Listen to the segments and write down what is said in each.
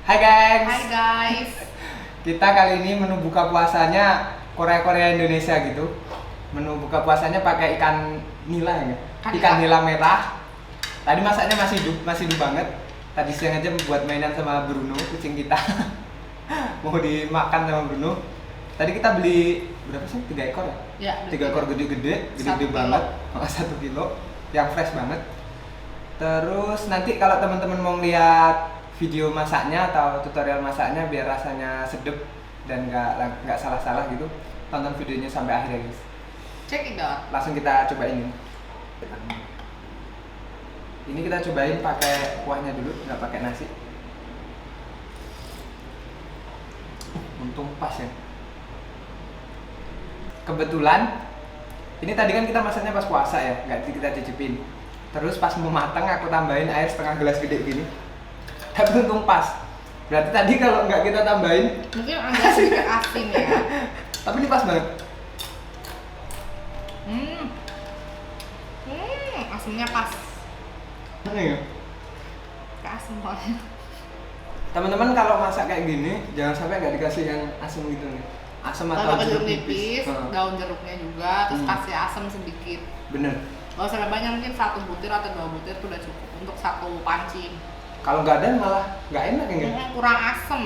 Hai guys. Hai guys. Kita kali ini menu buka puasanya Korea Indonesia gitu. Menu buka puasanya pakai ikan nila ya. Ikan nila merah. Tadi masaknya masih hidup banget. Tadi siang aja buat mainan sama Bruno, kucing kita. Mau dimakan sama Bruno. Tadi kita beli berapa sih? 3 ekor ya? Ya, 3 ekor gede banget. 1 kilo yang fresh banget. Terus nanti kalau teman-teman mau lihat video masaknya atau tutorial masaknya biar rasanya sedep dan nggak salah-salah gitu, tonton videonya sampai akhir ya guys. Check it out. Langsung kita cobain ini. Ini kita cobain pakai kuahnya dulu, nggak pakai nasi. Untung pas ya. Kebetulan ini tadi kan kita masaknya pas puasa ya, nggak kita cicipin. Terus pas mau matang aku tambahin air setengah gelas gede gini. Tapi untung pas. Berarti tadi kalau nggak kita tambahin mungkin agak sedikit asin ya. Tapi ini pas banget. Asinnya pas. Mana ya? Kayak asin banget. Teman-teman kalau masak kayak gini jangan sampai nggak dikasih yang asam gitu nih. Asam atau Kalau jeruk jeruk nipis, daun jeruknya juga, terus kasih asam sedikit. Bener. Gak usah banyak, mungkin 1 butir atau 2 butir itu udah cukup untuk 1 panci. Kalau nggak ada malah nggak enak ya. Kurang asem.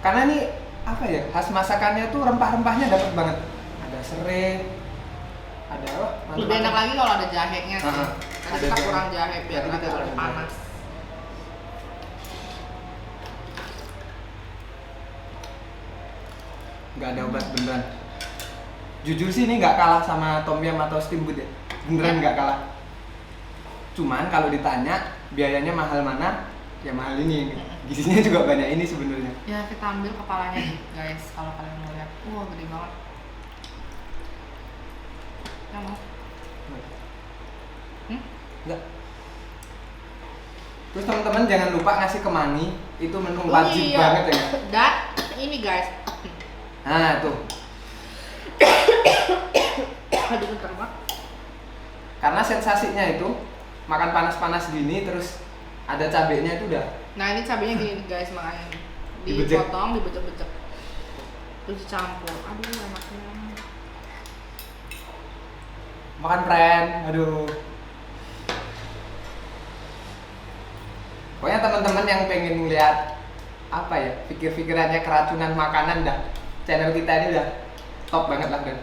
Karena ini apa ya, khas masakannya tuh rempah-rempahnya dapat banget. Ada serai, ada apa? Lebih enak lagi kalau ada jahenya sih. Tadi kita jahe. kurang jahe biar Tadi kita agak kurang lebih panas. Nggak ada obat beneran. Jujur sih ini nggak kalah sama tom yum atau steamboat ya. Beneran nggak kalah. Cuman kalau ditanya biayanya mahal mana? Ya mahal ini. Gizinya juga banyak ini sebenarnya. Ya kita ambil kepalanya nih guys, kalau kalian mau lihat. Wah gede banget. Yang mau? Enggak. Terus teman-teman jangan lupa ngasih ke Mani, itu menu Oh, wajib iya. banget ya. Dan ini guys. Nah tuh, Aduh bentar banget. karena sensasinya itu makan panas-panas gini terus ada cabenya itu udah. Nah ini cabenya gini guys, makanya Dibejek. dipotong, dibejek-bejek, terus dicampur. Aduh enaknya. Makan friend, aduh. Pokoknya teman-teman yang pengen lihat apa ya, pikir-pikirannya keracunan makanan dah, channel kita ini udah top banget lah, dan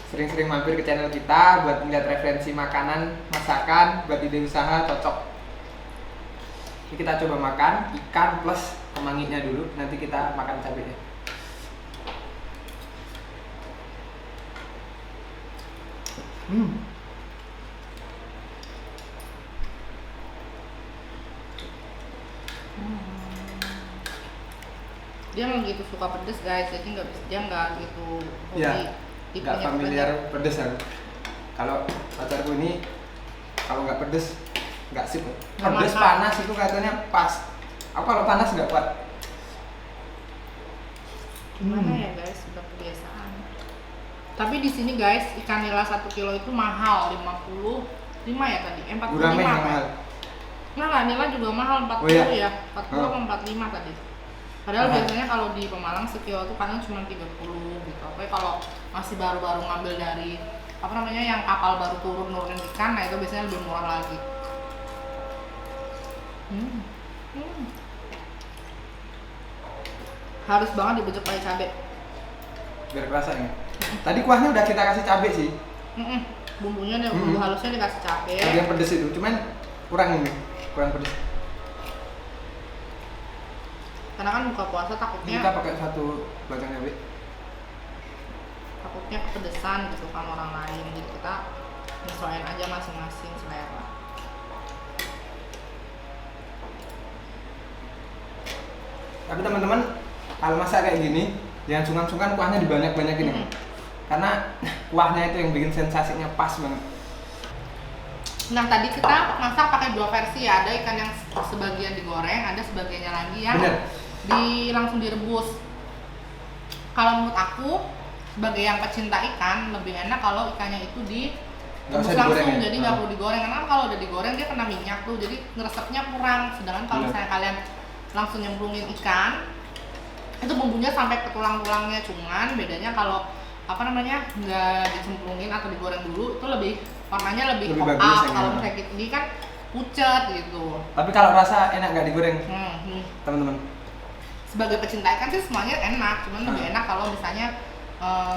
sering-sering mampir ke channel kita buat melihat referensi makanan, masakan, buat ide usaha cocok. Ini kita coba makan ikan plus kemanginya dulu, nanti kita makan cabenya. Dia nggak gitu suka pedes guys, jadi dia nggak gitu hobi. Iya, nggak familiar pedes aku. Kalau pacarku ini kalau nggak pedes nggak sip. Pedes panas itu katanya pas. Aku kalau panas nggak kuat. Gimana ya guys, udah kebiasaan. Tapi di sini guys, ikan nila 1 kilo itu mahal, 55 ya tadi, 45 Gurame yang kan? mahal. Nah, nila juga mahal, 40 Oh, iya? ya, 40 atau 45 tadi. Padahal Mahal. biasanya kalau di Pemalang sekilo itu kadang cuma 30 gitu. Tapi kalau masih baru-baru ngambil dari apa namanya yang kapal baru nurunin ikan, nah itu biasanya lebih murah lagi. Harus banget dibejek pakai cabai. Biar kerasa ya. Tadi kuahnya udah kita kasih cabai sih. Bumbunya nih, bumbu halusnya dikasih cabai. Tadi yang pedes itu, cuman kurang pedes. Karena kan buka puasa takutnya Kita pakai 1 batang cabai. takutnya kepedesan gitu kan orang lain, jadi kita nyesuaiin aja masing-masing selera. Tapi teman-teman kalau masak kayak gini jangan sungkan-sungkan kuahnya dibanyak-banyakin ya. Karena kuahnya itu yang bikin sensasinya pas banget. Nah tadi kita masak pakai 2 versi ya, ada ikan yang sebagian digoreng, ada sebagiannya lagi yang langsung direbus. Kalau menurut aku sebagai yang pecinta ikan lebih enak kalau ikannya itu rebus langsung, ya? Jadi nggak perlu digoreng, karena kalau udah digoreng dia kena minyak tuh, jadi ngeresepnya kurang. Sedangkan kalau misalnya kalian langsung nyemplungin ikan, itu bumbunya sampai ke tulang-tulangnya. Cuman bedanya kalau apa namanya nggak dicemplungin atau digoreng dulu itu lebih warnanya lebih pop bagus up. ya, Kalau kan? misalnya ini kan pucat gitu. Tapi kalau rasa enak nggak digoreng, teman-teman? Sebagai pecinta ikan sih semuanya enak, cuman lebih enak kalau misalnya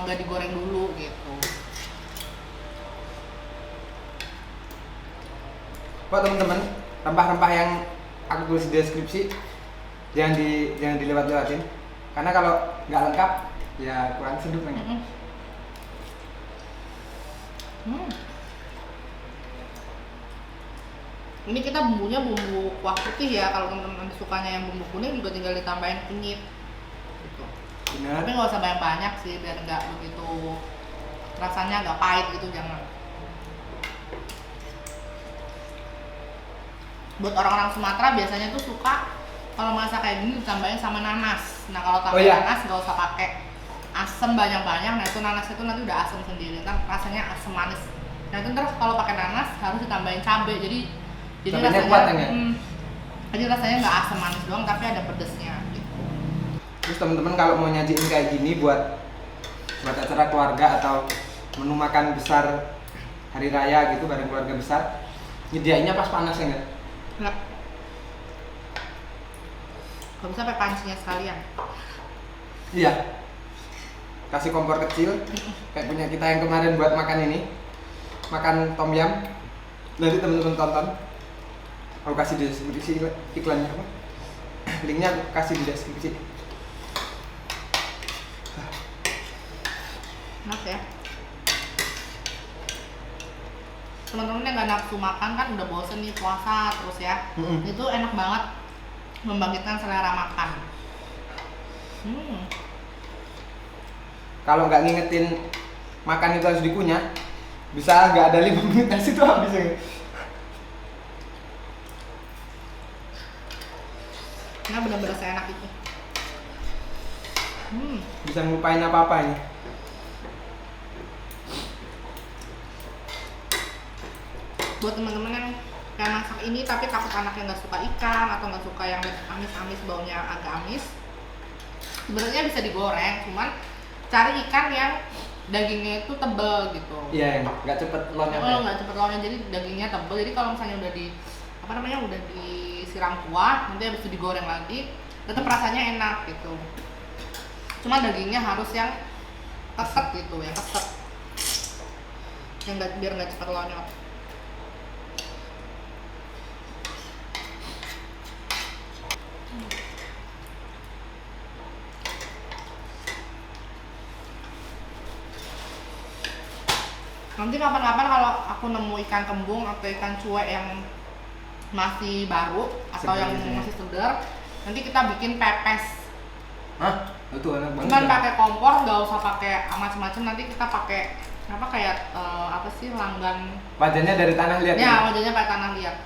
nggak digoreng dulu gitu. Buat teman-teman, rempah-rempah yang aku tulis di deskripsi jangan dilewat-lewatin, karena kalau nggak lengkap ya kurang sedap nih. Ini kita bumbunya bumbu kuah putih ya. Kalau teman-teman sukanya yang bumbu kuning juga tinggal ditambahin kunyit gitu. Benar. Tapi nggak usah banyak-banyak sih biar nggak begitu rasanya agak pahit gitu, jangan. Buat orang-orang Sumatera biasanya tuh suka kalau masak kayak gini ditambahin sama nanas. Nah kalau tambahin nanas nggak usah pakai asam banyak-banyak. Nah itu nanas itu nanti udah asam sendiri, kan rasanya asam manis. Nah itu terus kalau pakai nanas harus ditambahin cabai, jadi Cabainya rasanya kuat ya? jadi rasanya nggak asam manis doang tapi ada pedesnya gitu. Terus teman-teman kalau mau nyajiin kayak gini buat acara keluarga atau menu makan besar hari raya gitu bareng keluarga besar, nyediainnya pas panas ya nggak? Nggak. Kalau bisa pakai pancinya sekalian. Iya. Kasih kompor kecil kayak punya kita yang kemarin buat makan ini, makan tom yum. Nanti teman-teman tonton. Aku kasih di deskripsi iklannya apa? Linknya aku kasih di deskripsi. Enak ya. Teman-teman yang nggak nafsu makan kan udah bosen nih puasa terus ya. Itu enak banget membangkitkan selera makan. Kalau nggak ngingetin makan itu harus dikunyah, bisa nggak ada 5 menit nasi itu habis ya. Nah benar-benar seenak itu. Bisa ngelupain apa-apa ini. Buat teman-teman yang kayak masak ini tapi takut anaknya nggak suka ikan atau nggak suka yang amis-amis, baunya agak amis, sebenarnya bisa digoreng, cuman cari ikan yang dagingnya itu tebel gitu. Iya, nggak cepet lonyot. Nggak cepet lonyot, jadi dagingnya tebel. Jadi kalau misalnya udah udah disiram kuah, nanti habis itu digoreng lagi, tetap rasanya enak gitu. Cuma dagingnya harus yang keset gitu, yang keset, yang biar nggak cepet lonyot. Nanti kapan-kapan kalau aku nemu ikan kembung atau ikan cuek yang masih baru atau yang masih segar, nanti kita bikin pepes. Hah? Itu enak banget. Cuman pakai kompor, nggak usah pakai macam-macam. Nanti kita pakai apa sih, langgan. Wajannya dari tanah liat. Ya, wajannya pakai tanah liat.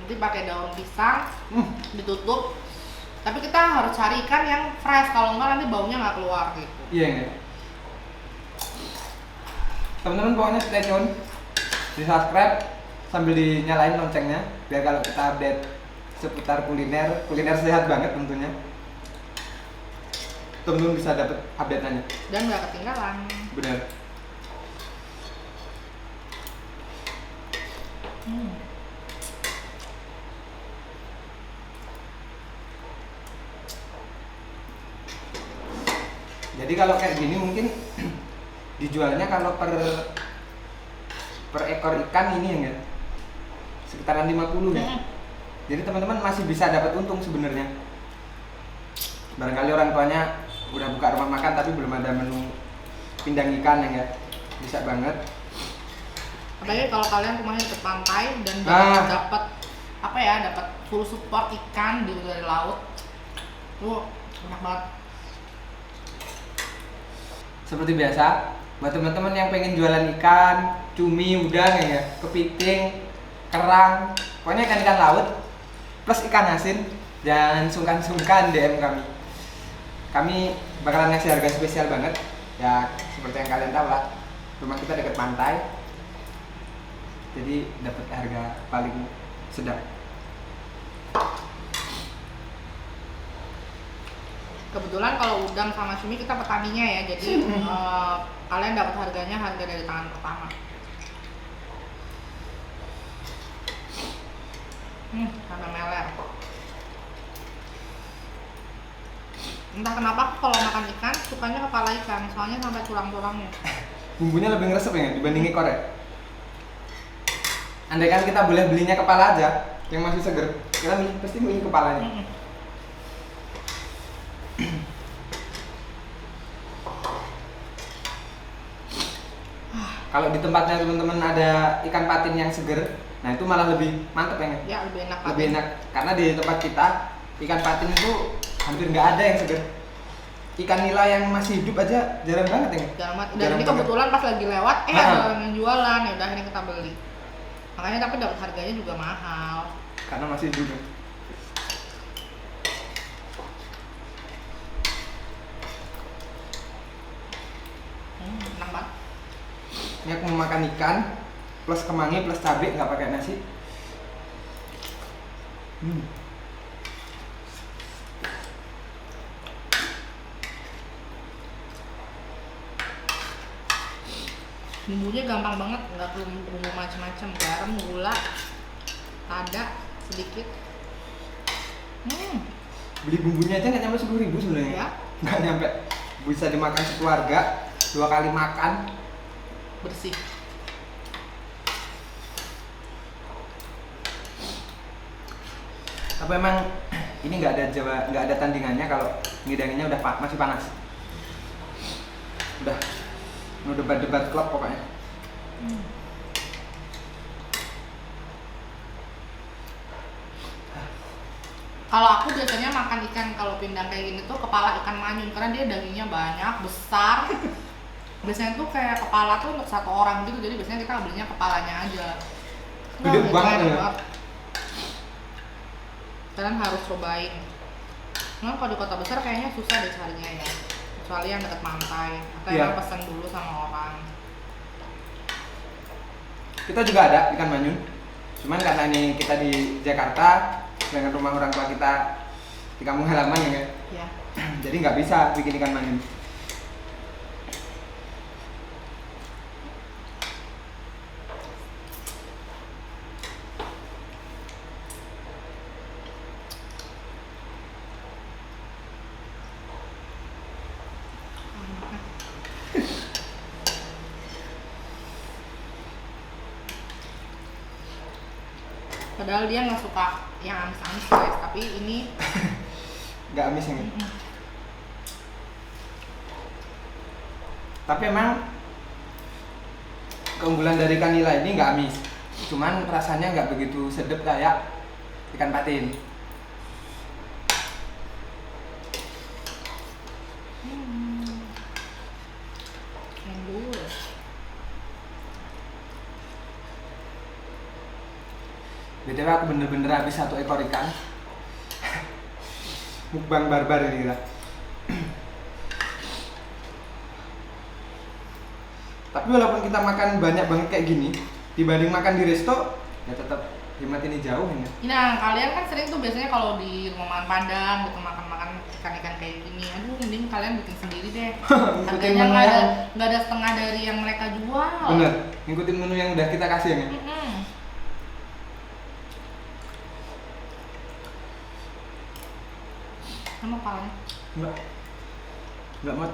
Nanti pakai daun pisang, ditutup. Tapi kita harus cari ikan yang fresh, kalau enggak nanti baunya nggak keluar gitu. Iya nggak? Teman-teman pokoknya stay tune, di subscribe sambil dinyalain loncengnya biar kalau kita update seputar kuliner sehat banget tentunya, teman-teman bisa dapat update-nya dan nggak ketinggalan. benar. Jadi kalau kayak gini mungkin dijualnya kalau per ekor ikan ini ya sekitaran 50 ya. Jadi teman-teman masih bisa dapat untung sebenarnya. Barangkali orang tuanya udah buka rumah makan tapi belum ada menu pindang ikan ya, bisa banget. Apalagi kalau kalian rumahnya dekat pantai dan dapat dapat full support ikan dari laut, tuh enak banget. Seperti biasa, buat teman-teman yang pengen jualan ikan, cumi, udang ya, kepiting, kerang, pokoknya ikan-ikan laut plus ikan asin, jangan sungkan-sungkan DM kami. Kami bakalan ngasih harga spesial banget. Ya seperti yang kalian tahu lah, rumah kita dekat pantai, jadi dapat harga paling sedap. Kebetulan kalau udang sama cumi kita petaninya ya, jadi kalian dapat harganya harga dari tangan pertama. Sampai meler. Entah kenapa aku kalau makan ikan sukanya kepala ikan, soalnya sampai tulang-tulangnya. Bumbunya lebih ngeresep ya dibanding ekor ya. Andai kan kita boleh belinya kepala aja yang masih seger, kita pasti milih kepalanya. Kalau di tempatnya teman-teman ada ikan patin yang seger, nah itu malah lebih mantep ya. Ya lebih enak. Lebih enak karena di tempat kita ikan patin itu hampir nggak ada yang seger. Ikan nila yang masih hidup aja jarang banget ya. Jarang banget. Dan ini kebetulan pas lagi lewat, ada orang yang jualan, ya udah ini kita beli. Makanya tapi dapat harganya juga mahal. Karena masih hidup. Ya. Enak banget. Ini aku mau makan ikan plus kemangi plus cabai nggak pakai nasi. Bumbunya gampang banget, nggak perlu bumbu macam-macam, garam, gula, lada sedikit. Beli bumbunya aja nggak nyampe 10.000 sebenarnya. Ya. Nggak nyampe, bisa dimakan sekeluarga 2 kali makan. Bersih. Tapi emang ini nggak ada tandingannya kalau ngidanginnya masih panas. Udah debat-debat klub pokoknya. Kalau aku biasanya makan ikan kalau pindang kayak gini tuh kepala ikan manyun karena dia dagingnya banyak, besar. Biasanya tuh kayak kepala tuh untuk 1 orang gitu, jadi biasanya kita belinya kepalanya aja. Gede banget ya. Kalian harus cobain. Nah, kalau di kota besar kayaknya susah deh carinya ya. Kecuali yang dekat pantai atau yang pesan dulu sama orang. Kita juga ada ikan manyun. Cuman karena ini kita di Jakarta, dengan rumah orang tua kita di kampung halaman ya. Iya. Jadi nggak bisa bikin ikan manyun. Padahal dia nggak suka yang amis-amis guys, tapi ini nggak amis ini. Tapi emang keunggulan dari ikan nila ini nggak amis, cuman rasanya nggak begitu sedap kayak ikan patin. endul. BTW aku bener-bener habis 1 ekor ikan. Mukbang barbar ini lah. Tapi walaupun kita makan banyak banget kayak gini, dibanding makan di resto, ya tetap hemat ini jauh ini. Nah, kalian kan sering tuh biasanya kalau di rumah makan Padang gitu makan-makan ikan-ikan kayak gini. Aduh, mending kalian bikin sendiri deh. Harganya nggak ada setengah dari yang mereka jual. Bener, ngikutin menu yang udah kita kasih ya. Sama palanya? Enggak mat.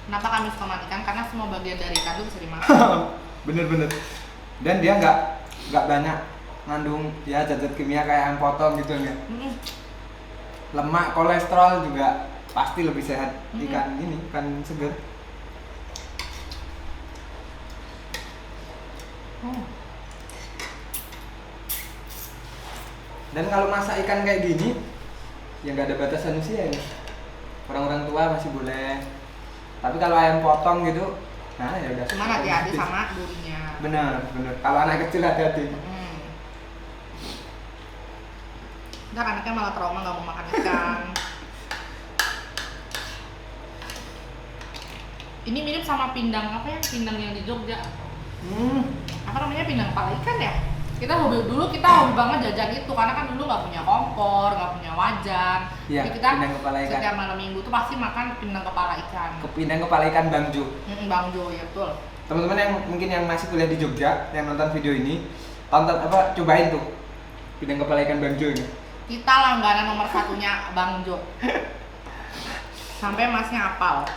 Kenapa kami suka makan ikan? Karena semua bagian dari ikan itu bisa dimakan. Bener-bener. Dan dia nggak banyak ngandung ya zat-zat kimia kayak yang potong gitu ya. Lemak, kolesterol juga pasti lebih sehat ikan ini, ikan segar. Dan kalau masak ikan kayak gini, ya nggak ada batasan usia ya. Orang-orang tua masih boleh. Tapi kalau ayam potong gitu, nah ya udah. Cuman hati-hati sama durinya. Bener. Kalau anak kecil hati-hati. Ntar anaknya malah trauma nggak mau makan ikan. Ini mirip sama pindang apa ya? Pindang yang di Jogja. Apa namanya, pindang kepala ikan ya. Kita hobi banget jajan itu karena kan dulu nggak punya kompor, nggak punya wajan. Iya, Jadi kita pindang kepala ikan. setiap malam minggu tuh pasti makan pindang kepala ikan. Pindang kepala ikan Bang Jo. Bang Jo, ya betul. Teman-teman yang mungkin yang masih kuliah di Jogja yang nonton video ini, cobain tuh pindang kepala ikan Bang Jo ini. Kita langganan nomor satunya Bang Jo. Sampai masnya hafal.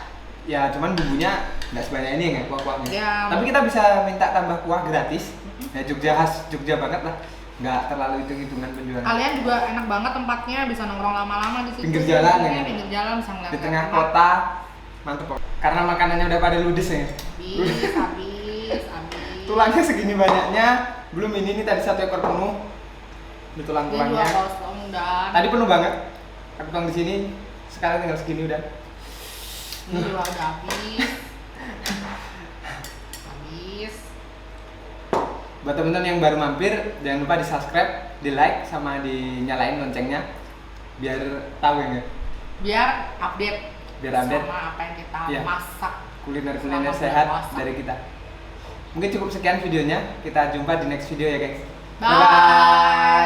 Ya cuman bumbunya nggak sebanyak ini ya kuah-kuahnya. Ya, Tapi kita bisa minta tambah kuah gratis. Ya Jogja khas Jogja banget lah. Nggak terlalu hitung-hitungan penjualan. kalian juga enak banget tempatnya, bisa nongkrong lama-lama di situ. Pinggir jalan ya. Pinggir jalan bisa ngeliat. Di tengah kota, mantep kok. Karena makanannya udah pada ludes ya. Habis. Tulangnya segini banyaknya, belum ini nih tadi 1 ekor penuh. Ini tulang-tulangnya. Ini 2 kosong dan. Tadi penuh banget. Aku tuang di sini, sekarang tinggal segini udah. Ini juga udah habis. Buat teman-teman yang baru mampir, jangan lupa di subscribe, di like, sama dinyalain loncengnya biar tahu ya. Biar update. Sama apa yang kita masak. Kuliner-kuliner sehat dari kita. Mungkin cukup sekian videonya. Kita jumpa di next video ya guys. Bye.